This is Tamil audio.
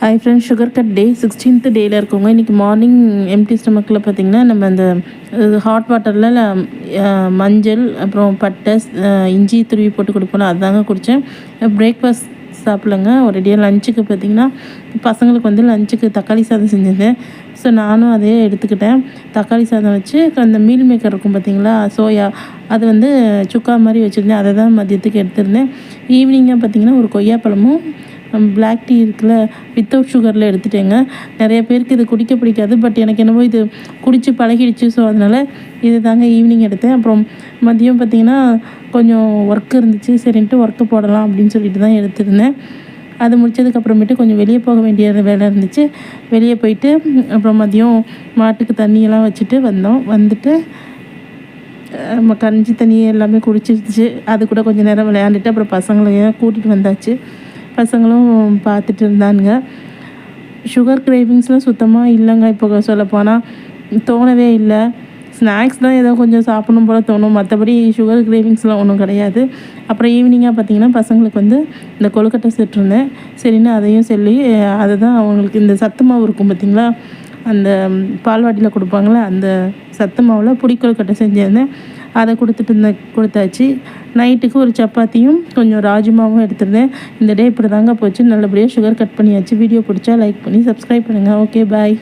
ஹாய் ஃப்ரெண்ட்ஸ், சுகர் கட் டே 16th டேயில் இருக்கவங்க இன்றைக்கி மார்னிங் எம்டி ஸ்டமக்கில் பார்த்திங்கன்னா நம்ம அந்த ஹாட் வாட்டரில் மஞ்சள் அப்புறம் பட்டை இஞ்சி துருவி போட்டு கொடுப்போம், அதுதாங்க குடித்தேன். பிரேக்ஃபாஸ்ட் சாப்பிட்லங்க. ஒரேடியாக லஞ்சுக்கு பார்த்திங்கன்னா பசங்களுக்கு வந்து லஞ்சுக்கு தக்காளி சாதம் செஞ்சிருந்தேன். ஸோ நானும் அதே எடுத்துக்கிட்டேன். தக்காளி சாதம் வச்சு அந்த மீல் மேக்கர் இருக்கும் பார்த்திங்களா, சோயா, அது வந்து சுக்கா மாதிரி வச்சுருந்தேன். அதை தான் மதியத்துக்கு எடுத்திருந்தேன். ஈவினிங்காக பார்த்திங்கன்னா ஒரு கொய்யாப்பழமும் பிளாக் டீ இருக்குல்ல, வித்தவுட் சுகரில் எடுத்துட்டேங்க. நிறைய பேருக்கு இது குடிக்க பிடிக்காது, பட் எனக்கு என்னவோ இது குடித்து பழகிடுச்சு. ஸோ அதனால் இது தாங்க ஈவினிங் எடுத்தேன். அப்புறம் மதியம் பார்த்திங்கன்னா கொஞ்சம் ஒர்க் இருந்துச்சு, சரின்ட்டு ஒர்க்கு போடலாம் அப்படின்னு சொல்லிட்டு தான் எடுத்திருந்தேன். அது முடித்ததுக்கப்புறமேட்டு கொஞ்சம் வெளியே போக வேண்டிய வேலை இருந்துச்சு. வெளியே போயிட்டு அப்புறம் மதியம் மாட்டுக்கு தண்ணியெல்லாம் வச்சுட்டு வந்துட்டு கஞ்சி தண்ணியை எல்லாமே குடிச்சிருச்சு. அது கூட கொஞ்சம் நேரம் விளையாண்டுட்டு அப்புறம் பசங்களையும் கூட்டிகிட்டு வந்தாச்சு. பசங்களும் பார்த்துட்டு இருந்தானுங்க. சுகர் கிரேவிங்ஸ்லாம் சுத்தமாக இல்லைங்க. இப்போ சொல்லப்போனால் தோணவே இல்லை. ஸ்நாக்ஸ் தான் ஏதோ கொஞ்சம் சாப்பிடணும் போல் தோணும், மற்றபடி சுகர் கிரேவிங்ஸ்லாம் ஒன்றும் கிடையாது. அப்புறம் ஈவினிங்காக பார்த்திங்கன்னா பசங்களுக்கு வந்து இந்த கொழுக்கட்டை செட்டிருந்தேன். சரின்னு அதையும் சொல்லி அதை தான் அவங்களுக்கு இந்த சத்து மாவு இருக்கும் பார்த்திங்களா, அந்த பால்வாடியில் கொடுப்பாங்களே, அந்த சத்து மாவில் புடி கொழுக்கட்டை செஞ்சுருந்தேன். அதை கொடுத்தாச்சு. நைட்டுக்கு ஒரு சப்பாத்தியும் கொஞ்சம் ராஜ்மாவும் எடுத்துருந்தேன். இந்த டே இப்படி தாங்க போச்சு. நல்லபடியாக சுகர் கட் பண்ணியாச்சு. வீடியோ பிடிச்சா லைக் பண்ணி சப்ஸ்கிரைப் பண்ணுங்கள். ஓகே, பாய்.